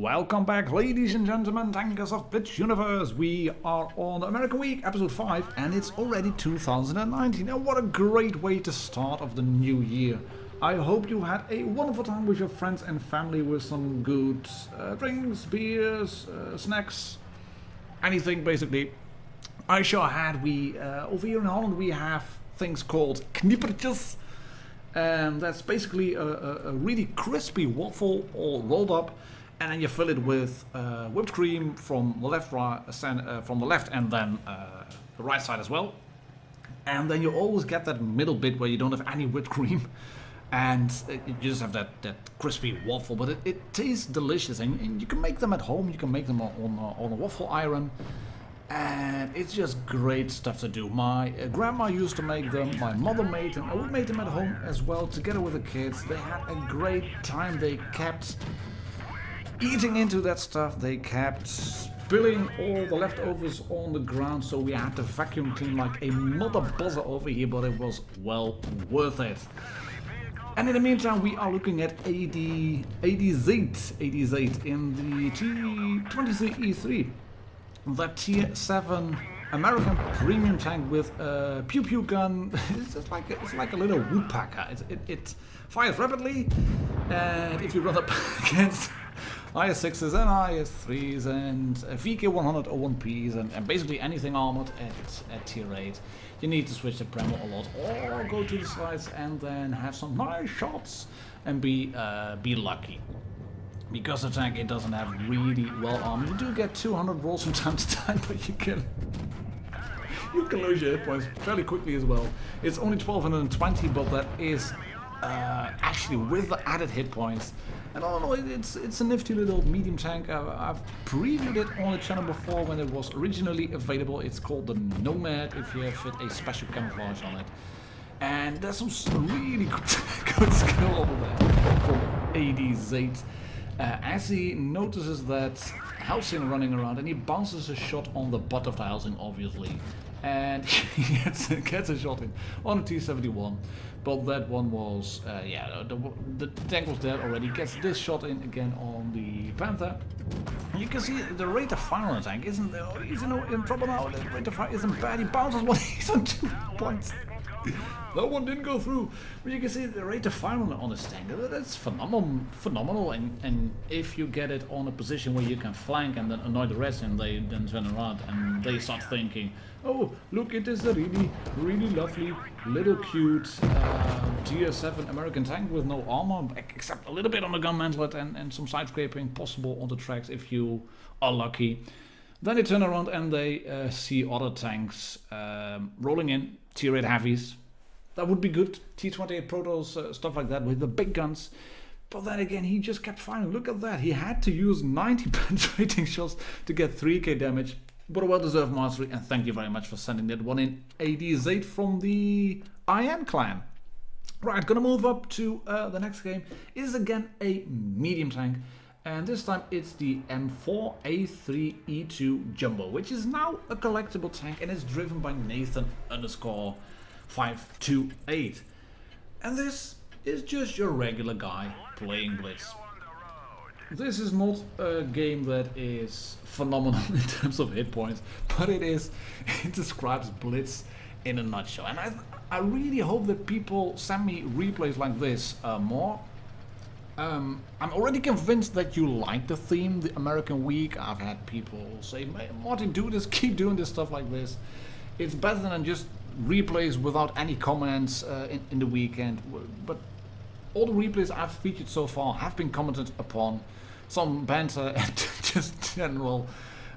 Welcome back, ladies and gentlemen, tankers of Blitz Universe. We are on American Week, episode 5, and it's already 2019. And what a great way to start of the new year. I hope you had a wonderful time with your friends and family with some good drinks, beers, snacks, anything basically. I sure had. Over here in Holland we have things called knippertjes. That's basically a really crispy waffle all rolled up. And then you fill it with whipped cream from the left, and then the right side as well. And then you always get that middle bit where you don't have any whipped cream, and you just have that crispy waffle. But it tastes delicious, and you can make them at home. You can make them on a waffle iron, and it's just great stuff to do. My grandma used to make them. My mother made them. I would make them at home as well, together with the kids. They had a great time. They kept eating into that stuff. They kept spilling all the leftovers on the ground, so we had to vacuum clean like a mother buzzer over here, but it was well worth it. And in the meantime, we are looking at ADZ in the T23E3, that tier 7 American premium tank with a pew pew gun. It's like a little woodpecker. It fires rapidly, and if you run up against IS-6s and IS-3s and VK100-01Ps and basically anything armored at tier 8, you need to switch the Premo a lot, or go to the sides and then have some nice shots and be lucky. Because the tank, it doesn't have really well armored. You do get 200 rolls from time to time, but you can lose your hit points fairly quickly as well. It's only 1220, but that is actually with the added hit points. And all in all, it's a nifty little medium tank. I've previewed it on the channel before when it was originally available. It's called the Nomad, if you fit a special camouflage on it. And there's some really good skill over there from ADZ. As he notices that housing running around, and he bounces a shot on the butt of the housing, obviously. And he gets a shot in on a T-71, but that one was, the tank was dead already. Gets this shot in again on the Panther. You can see the rate of fire on the tank isn't, he's in trouble now. The rate of fire isn't bad. He bounces one, he's on 2 points. That one didn't go through, but you can see the rate of fire on this tank. That's phenomenal. And if you get it on a position where you can flank and then annoy the rest, and they then turn around and they start thinking, oh, look, it is a really lovely, little cute tier 7 American tank with no armor, except a little bit on the gun mantlet and some side scraping possible on the tracks if you are lucky. Then they turn around and they see other tanks rolling in, tier 8 heavies. That would be good, T28 Protos, stuff like that with the big guns. But then again, he just kept firing. Look at that, he had to use 90 penetrating shots to get 3k damage. But a well-deserved mastery, and thank you very much for sending that one in, ADZ from the IN clan. Right, gonna move up to the next game. It is again a medium tank. And this time it's the M4A3E2 Jumbo, which is now a collectible tank and is driven by Nathan_528. And this is just your regular guy playing Blitz. This is not a game that is phenomenal in terms of hit points, but it describes Blitz in a nutshell. And I really hope that people send me replays like this more. I'm already convinced that you like the theme, the American Week. I've had people say, Martin, do this, keep doing this stuff like this. It's better than just replays without any comments in the weekend. But all the replays I've featured so far have been commented upon. Some banter and just general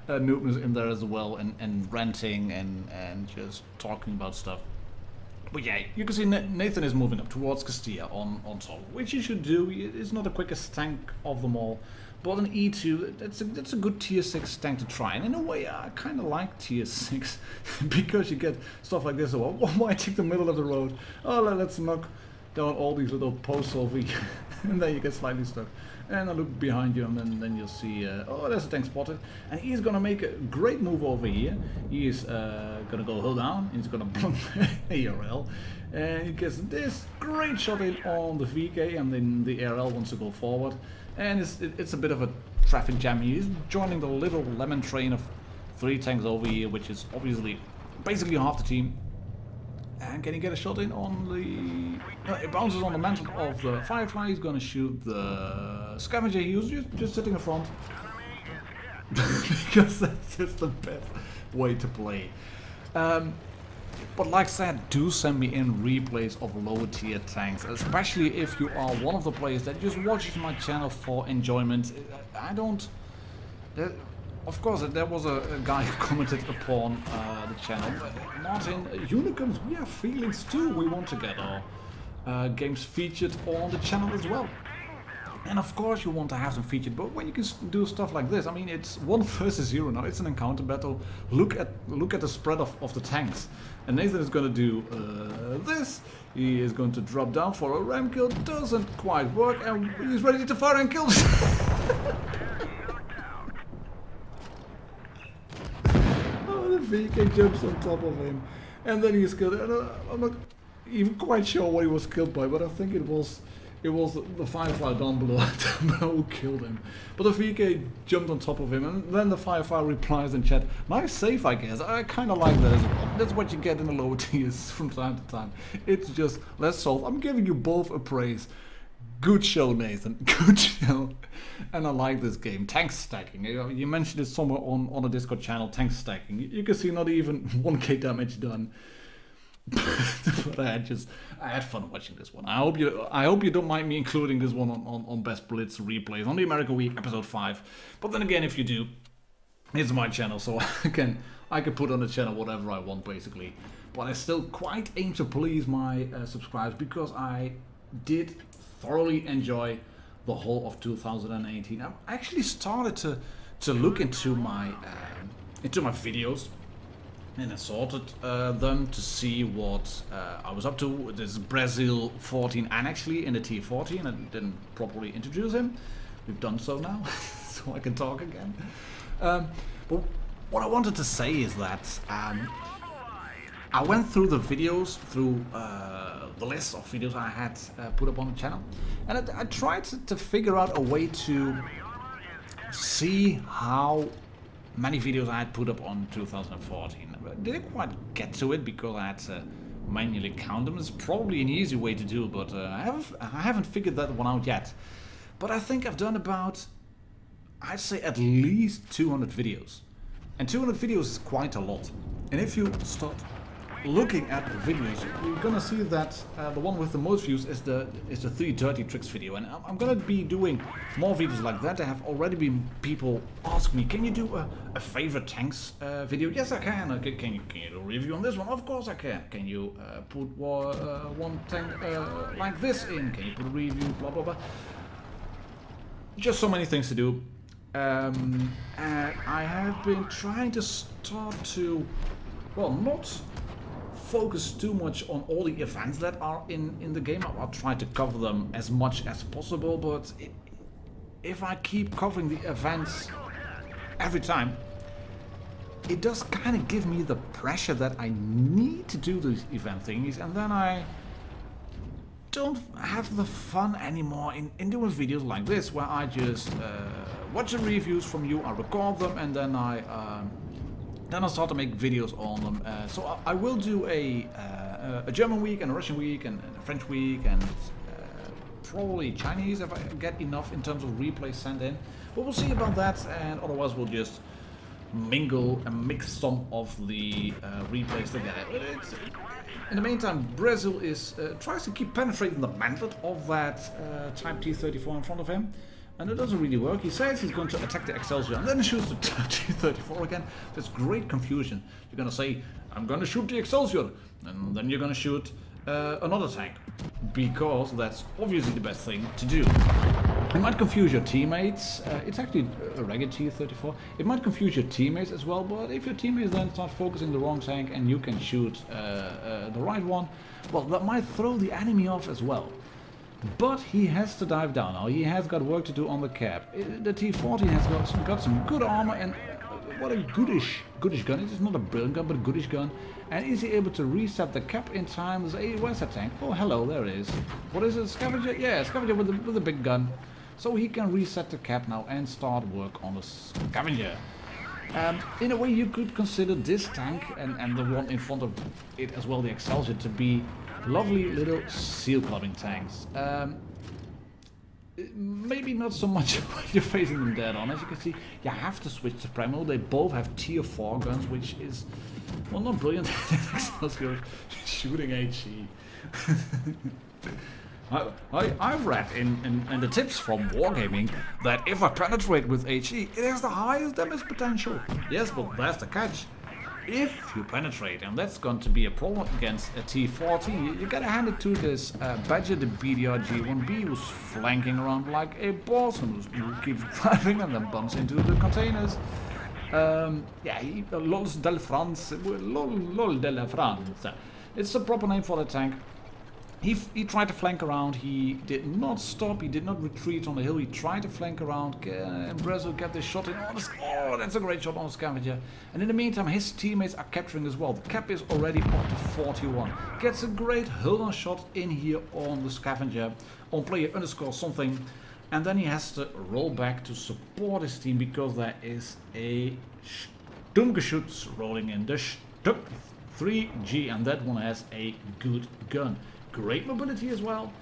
noobness in there as well, and ranting and just talking about stuff. But yeah, you can see Nathan is moving up towards Castilla on top, which you should do. It's not the quickest tank of them all, but an E2, that's a good tier 6 tank to try. And in a way, I kind of like tier 6 because you get stuff like this. So why take the middle of the road? Oh, let's knock down all these little posts over here, and then you get slightly stuck. And I look behind you, and then you'll see, oh, there's a tank spotted. And he's gonna make a great move over here. He is gonna go hold down, he's gonna block ARL. And he gets this great shot in on the VK, and then the ARL wants to go forward. And it's a bit of a traffic jam. He's joining the little lemon train of 3 tanks over here, which is obviously basically half the team. And can he get a shot in on the... it bounces on the mantle of the Firefly. He's gonna shoot the Scavenger. He was just sitting in front. Because that's just the best way to play. But like I said, do send me in replays of lower tier tanks, especially if you are one of the players that just watches my channel for enjoyment. I don't... Of course, there was a guy who commented upon the channel. Martin, unicorns, we have feelings too. We want to get our games featured on the channel as well. And of course you want to have them featured, but when you can do stuff like this, I mean, it's 1 versus 0 now, it's an encounter battle. Look at the spread of the tanks. And Nathan is going to do this. He is going to drop down for a ram kill, doesn't quite work, and he's ready to fire and kill. Oh, the VK jumps on top of him, and then he's killed. I'm not even quite sure what he was killed by, but I think it was the Firefly down below who killed him. But the VK jumped on top of him, and then the Firefly replies in chat, nice save, I guess. I kind of like that as well. That's what you get in the lower tiers from time to time. It's just, let's solve. I'm giving you both a praise. Good show, Nathan. Good show. And I like this game. Tank stacking. You mentioned it somewhere on the Discord channel, tank stacking. You can see not even 1k damage done. But I had fun watching this one. I hope you don't mind me including this one on Best Blitz replays on the America Week episode 5. But then again, if you do, it's my channel, so I can put on the channel whatever I want basically. But I still quite aim to please my subscribers, because I did thoroughly enjoy the whole of 2018. I actually started to look into my videos. And I sorted them to see what I was up to. This is Brazil 14, and actually in the tier 14, I didn't properly introduce him. We've done so now, so I can talk again. But what I wanted to say is that I went through the videos, through the list of videos I had put up on the channel, and I tried to figure out a way to see how many videos I had put up on 2014. I didn't quite get to it because I had to manually count them. It's probably an easy way to do it, but I haven't figured that one out yet. But I think I've done about, I'd say at least 200 videos. And 200 videos is quite a lot. And if you start looking at the videos, you're gonna see that the one with the most views is the 3 dirty tricks video, and I'm gonna be doing more videos like that. There have already been people ask me, can you do a favorite tanks video? Yes, I can. Can you do a review on this one? Of course I can. Can you put one tank like this in? Can you put a review? Blah blah blah. Just so many things to do. And I have been trying to start to, well, not focus too much on all the events that are in the game. I'll try to cover them as much as possible, but if I keep covering the events every time, it does kind of give me the pressure that I need to do these event thingies, and then I don't have the fun anymore in doing videos like this, where I just watch the reviews from you, I record them, and then I'll start to make videos on them. So I will do a German week and a Russian week and a French week and probably Chinese if I get enough in terms of replays sent in. But we'll see about that, and otherwise we'll just mingle and mix some of the replays together. In the meantime, Brazil tries to keep penetrating the mantlet of that Type T-34 in front of him. And it doesn't really work. He says he's going to attack the Excelsior and then shoots the T-34 again. There's great confusion. You're going to say, I'm going to shoot the Excelsior, and then you're going to shoot another tank, because that's obviously the best thing to do. It might confuse your teammates. It's actually a regular T-34. It might confuse your teammates as well, but if your teammates then start focusing the wrong tank and you can shoot the right one, well, that might throw the enemy off as well. But he has to dive down now. He has got work to do on the cap. The T-40 has got some good armor, and what a goodish gun. It is not a brilliant gun, but a goodish gun. And is he able to reset the cap in time? There's a Western tank. Oh, hello, there it is. What is it, Scavenger? Yeah, Scavenger with a big gun. so he can reset the cap now and start work on the scavenger. In a way, you could consider this tank and the one in front of it as well, the Excelsior, to be lovely little seal cutting tanks. Maybe not so much when you're facing them dead on. As you can see, you have to switch to Primal. They both have tier 4 guns, which is, well, not brilliant. Excelsior shooting HE. I've read in the tips from Wargaming that if I penetrate with HE, it has the highest damage potential. Yes, but there's the catch. If you penetrate, and that's going to be a problem against a T-40, you gotta hand it to this Badger, the BDRG-1B, who's flanking around like a boss and who keeps driving and then bumps into the containers. Yeah, LOL de France. LOL de la France. It's the proper name for the tank. He tried to flank around, he did not stop, he did not retreat on the hill, he tried to flank around, and Brazil got this shot in. Oh, that's a great shot on the scavenger. And in the meantime, his teammates are capturing as well. The cap is already up to 41. Gets a great hold-on shot in here on the scavenger, on player underscore something. And then he has to roll back to support his team because there is a Sturmgeschütz rolling in. The Sturm 3G, and that one has a good gun. Great mobility as well,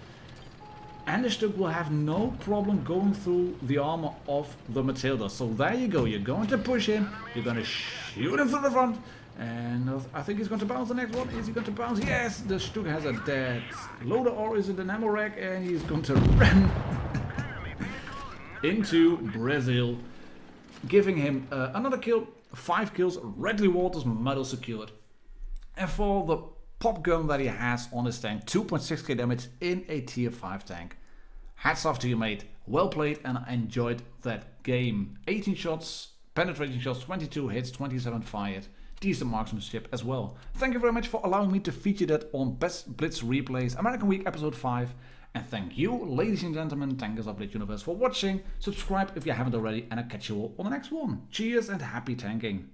and the Stuk will have no problem going through the armor of the Matilda. So there you go, you're going to push him, you're going to shoot him through the front, and I think he's going to bounce the next one. Is he going to bounce? Yes, the Stuk has a dead loader, or is it an ammo rack, and he's going to run into Brazil, giving him another kill, 5 kills, Red Waters medal secured. And for the pop gun that he has on his tank, 2.6k damage in a tier 5 tank. Hats off to you, mate. Well played, and I enjoyed that game. 18 shots, penetrating shots, 22 hits, 27 fired. Decent marksmanship as well. Thank you very much for allowing me to feature that on Best Blitz Replays American Week episode 5. And thank you, ladies and gentlemen, tankers of Blitz Universe, for watching. Subscribe if you haven't already, and I'll catch you all on the next one. Cheers and happy tanking.